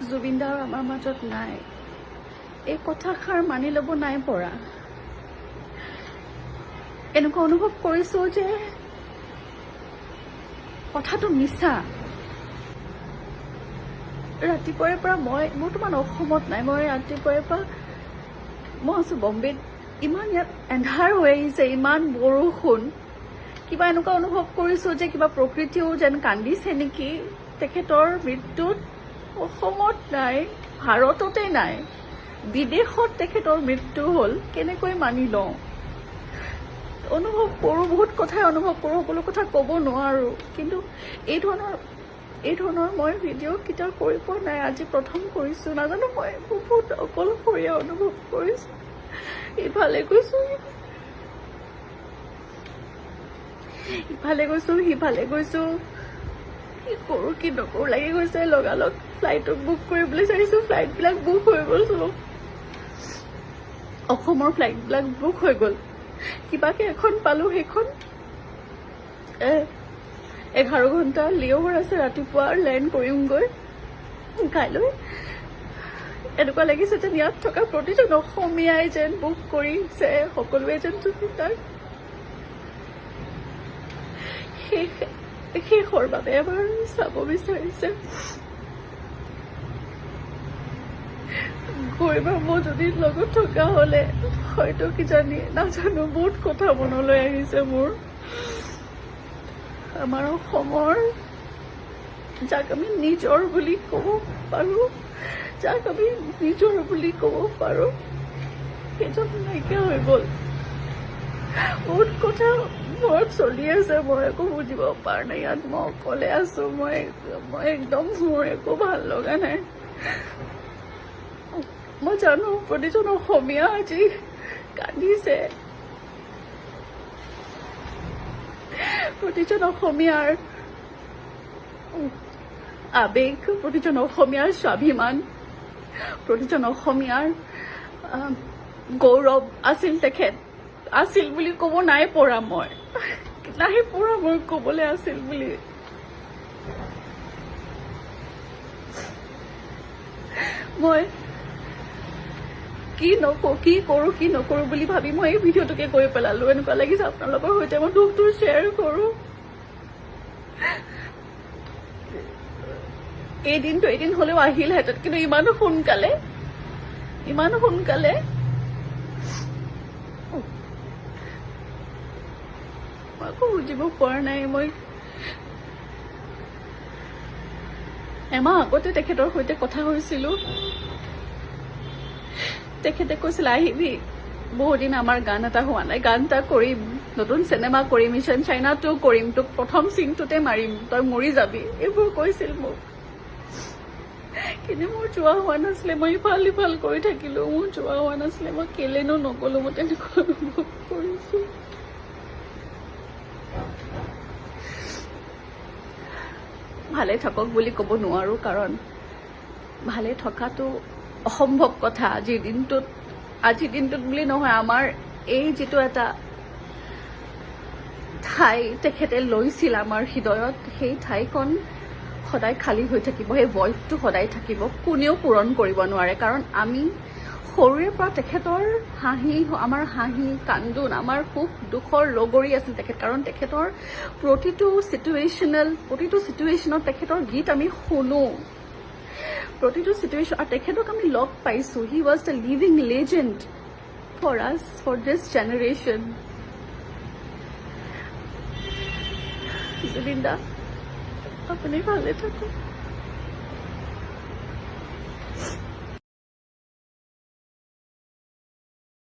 জুবিন দা আমাৰ মাজত নাই, এই কথাষাৰ মানি ল'ব নাই পৰা। এনেকুৱা অনুভৱ কৰিছোঁ যে কথাটো মিছা। ৰাতিপুৱাৰে পৰা মই বৰ্তমান অসমত নাই, মই ৰাতিপুৱাৰে পৰা মই আছোঁ বম্বেত। ইমান ইয়াত এন্ধাৰ হৈ আহিছে, ইমান বৰষুণ, কিবা এনেকুৱা অনুভৱ কৰিছোঁ যে কিবা প্ৰকৃতিও যেন কান্দিছে নেকি। তেখেতৰ মৃত্যুত অসমত নাই, ভাৰততে নাই, বিদেশত তেখেতৰ মৃত্যু হ'ল। কেনেকৈ মানি লওঁ? অনুভৱ কৰোঁ, বহুত কথাই অনুভৱ কৰোঁ, সকলো কথা ক'ব নোৱাৰোঁ। কিন্তু এই ধৰণৰ মই ভিডিঅ' কেতিয়াও কৰি পোৱা নাই, আজি প্ৰথম কৰিছোঁ। নাজানো, মই বহুত অকলশৰীয়া অনুভৱ কৰিছোঁ। ইফালে গৈছোঁ সিফালে গৈছোঁ, কি কৰোঁ কি নকৰোঁ লাগি গৈছে। লগালগ ফ্লাইটক বুক কৰিবলৈ চাইছোঁ, ফ্লাইটবিলাক বুক হৈ গ'ল চব। অসমৰ ফ্লাইটবিলাক বুক হৈ গ'ল। কিবাকে এখন পালোঁ, সেইখন 11 ঘণ্টা লেঅ'ভাৰ আছে, ৰাতিপুৱা লেণ্ড কৰিমগৈ কাইলৈ। এনেকুৱা লাগিছে যেন ইয়াত থকা প্ৰতিজন অসমীয়াই যেন বুক কৰিছে, সকলোৱে যেন জুবিন দাক শেষৰ বাবে এবাৰ চাব বিচাৰিছে। গৰিমা মই যদি লগত থকা হ'লে হয়তো কিজানি, নাজানো, বহুত কথা মনলৈ আহিছে মোৰ। আমাৰ অসমৰ, যাক আমি নিজৰ বুলি ক'ব পাৰোঁ, সেইজন নাইকিয়া হৈ গ'ল। বহুত কথা মনত চলি আছে, মই একো বুজিব পৰা নাই। ইয়াত মই অকলে আছোঁ, মই একদম, মোৰ একো ভাল লগা নাই। মই জানো প্ৰতিজন অসমীয়া আজি কান্দিছে, প্ৰতিজন অসমীয়াৰ আবেগ, প্ৰতিজন অসমীয়াৰ স্বাভিমান, প্ৰতিজন অসমীয়াৰ গৌৰৱ আছিল তেখেত। আছিল বুলি ক'ব নাই পৰা, মই ক'বলৈ আছিল বুলি। মই কি নকৰোঁ বুলি ভাবি মই এই ভিডিঅ'টোকে কৰি পেলালোঁ। এনেকুৱা লাগিছে আপোনালোকৰ সৈতে মই দুখটো শ্বেয়াৰ কৰোঁ। এদিন হ'লেও আহিলহেঁতেন, কিন্তু ইমান সোনকালে মই একো বুজিব পৰা নাই। মই এমাহ আগতে তেখেতৰ সৈতে কথা হৈছিলোঁ। তেখেতে কৈছিল আহিবি, বহুদিন আমাৰ গান এটা হোৱা নাই, গান এটা কৰিম, নতুন চিনেমা কৰিম, মিছন চাইনা 2 কৰিম, তোক প্ৰথম চিনটোতে মাৰিম, তই মৰি যাবি, এইবোৰ কৈছিল মোক। কিন্তু মোৰ যোৱা হোৱা নাছিলে, মই ইফাল কৰি থাকিলোঁ, মোৰ যোৱা হোৱা নাছিলে। মই কেলেনো নগ'লো, মই তেনেকুৱা অনুভৱ কৰিছোঁ। ভালে থাকক বুলি ক'ব নোৱাৰোঁ, কাৰণ ভালে থকাটো অসম্ভৱ কথা। আজিৰ দিনটোত বুলি নহয়, আমাৰ এই যিটো এটা ঠাই তেখেতে লৈছিল আমাৰ হৃদয়ত, সেই ঠাইখন সদায় খালী হৈ থাকিব, সেই ভয়টো সদায় থাকিব, কোনেও পূৰণ কৰিব নোৱাৰে। কাৰণ আমি সৰুৰে পৰা তেখেতৰ আমাৰ হাঁহি কান্দোন, আমাৰ সুখ দুখৰ লগৰী আছিল তেখেত। কাৰণ তেখেতৰ প্ৰতিটো চিটুৱেশ্যনত তেখেতৰ গীত আমি শুনো, প্ৰতিটো চিটুৱেশ্যন, আৰু তেখেতক আমি লগ পাইছোঁ। He was the living legend for us, for this generation. Zubeen দা, আপুনি ভালে থাকক।